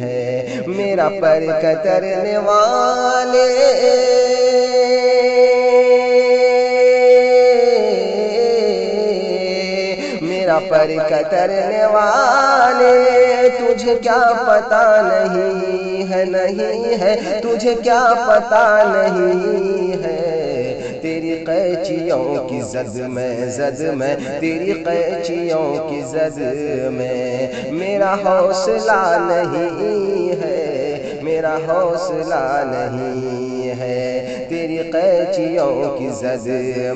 ہے میرا پر کترنے والے میرا پر کترنے والے تجھے کیا پتا نہیں ہے تجھے کیا پتا نہیں ہے تیری قینچیوں کی زد میں تیری قینچیوں کی زد میں میرا حوصلہ نہیں ہے میرا حوصلہ نہیں ہے تیری قینچیوں کی زد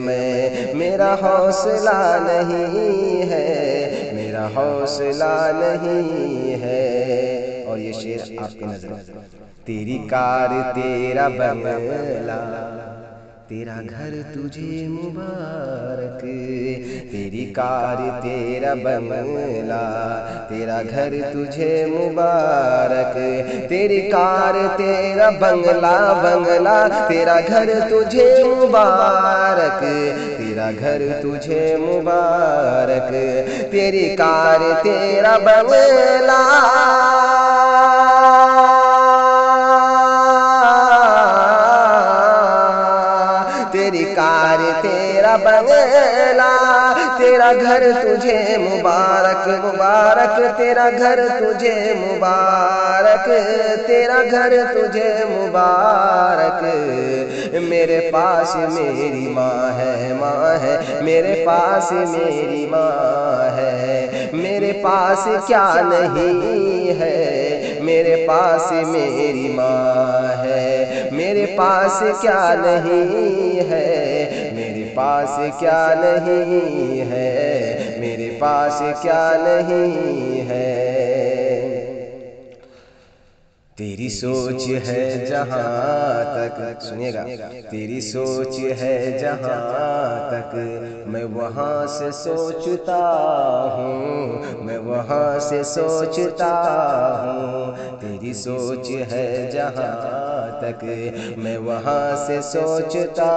میں میرا حوصلہ نہیں ہے میرا حوصلہ نہیں ہے۔ اور یہ شعر آپ کی نظر تیری کار تیرا بنگلہ تیرا گھر تجھے مبارک تیری کار تیرا بنگلہ تیرا گھر تجھے مبارک تیری کار تیرا بنگلہ تیرا گھر تجھے مبارک تیرا گھر تجھے مبارک تیری کار تیرا بنگلہ تیری کار تیرا بنگلہ تیرا گھر تجھے مبارک تیرا گھر تجھے مبارک تیرا گھر تجھے مبارک میرے پاس میری ماں ہے میرے پاس میری ماں ہے میرے پاس کیا نہیں ہے میرے پاس میری ماں ہے میرے پاس کیا نہیں ہے میرے پاس کیا نہیں ہے میرے پاس کیا نہیں ہے تیری سوچ ہے جہاں تک سنیے گا تیری سوچ ہے جہاں تک میں وہاں سے سوچتا ہوں میں وہاں سے سوچتا ہوں تیری سوچ ہے جہاں تک میں وہاں سے سوچتا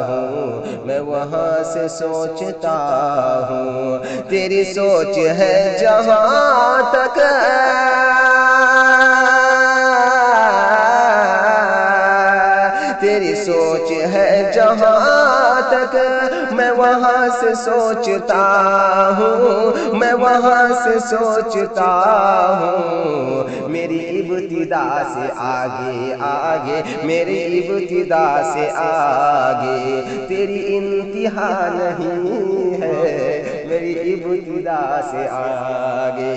ہوں میں وہاں سے سوچتا ہوں تیری سوچ ہے جہاں تک تیری سوچ ہے جہاں تک میں وہاں سے سوچتا ہوں میں وہاں سے سوچتا ہوں میری ابتدا سے آگے میری ابتدا سے آگے تیری انتہا نہیں ہے میری ابتدا سے آگے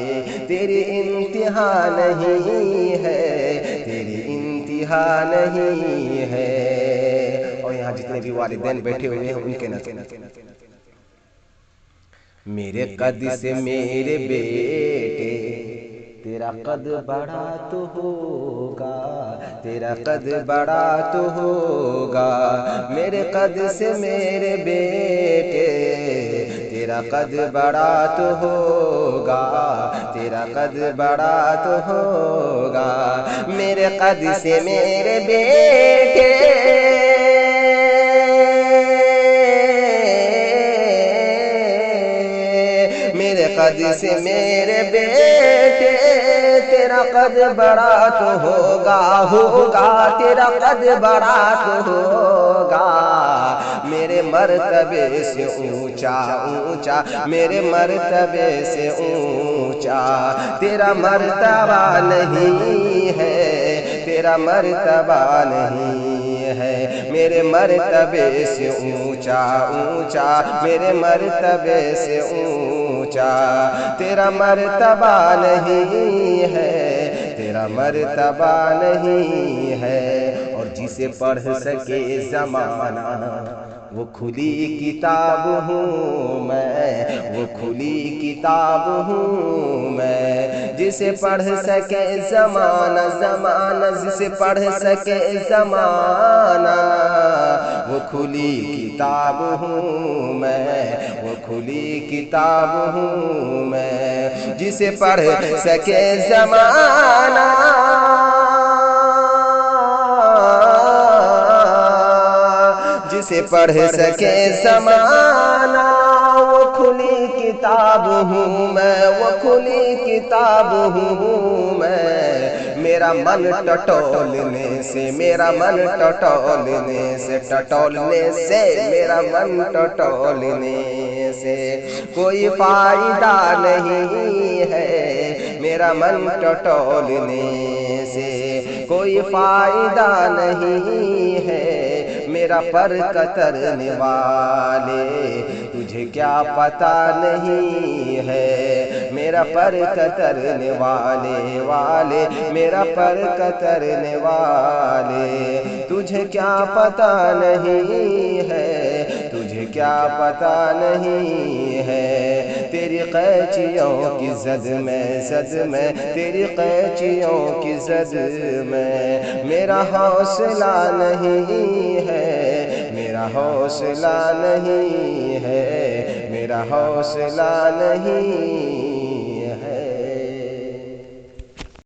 تیری انتہا نہیں ہے تیری انتہا نہیں ہے۔ اور یہاں جتنے بھی والدین بیٹھے ہوئے ہیں ان کے نظر میرے قد سے میرے بیٹے تیرا قد بڑا تو ہوگا تیرا قد بڑا تو ہوگا میرے قد سے میرے بیٹے تیرا قد بڑا تو ہوگا تیرا قد بڑا تو ہوگا میرے قد سے میرے بیٹے میرے قد سے میرے بیٹے تیرا قد بڑا تو ہوگا تیرا قد بڑا تو ہوگا میرے مرتبے سے اونچا میرے مرتبے سے اونچا تیرا مرتبہ نہیں ہے تیرا مرتبہ نہیں ہے میرے مرتبے سے اونچا میرے مرتبے سے اونچا تیرا مرتبہ نہیں ہے تیرا مرتبہ نہیں ہے۔ اور جسے پڑھ سکے زمانہ وہ کھلی کتاب ہوں میں وہ کھلی کتاب ہوں میں جسے پڑھ سکے زمانہ جسے پڑھ سکے زمانہ وہ کھلی کتاب ہوں میں وہ کھلی کتاب ہوں میں جسے پڑھ سکے زمانہ جسے پڑھ سکے زمانہ وہ کھلی کتاب ہوں میں وہ کھلی کتاب ہوں میں میرا من ٹٹولنے سے، میرا من ٹٹولنے سے، ٹٹولنے سے میرا من ٹٹولنے سے کوئی فائدہ نہیں ہے، میرا من ٹٹولنے سے کوئی فائدہ نہیں ہے، میرا پر کترنے والے تجھے کیا پتہ نہیں ہے، میرا پر کترنے والے میرا پر کترنے والے تجھے کیا پتہ نہیں ہے، تجھے کیا پتہ نہیں ہے، تیری قینچیوں کی زد میں تیری قینچیوں کی زد میں میرا حوصلہ نہیں ہے، میرا حوصلہ نہیں ہے، میرا حوصلہ نہیں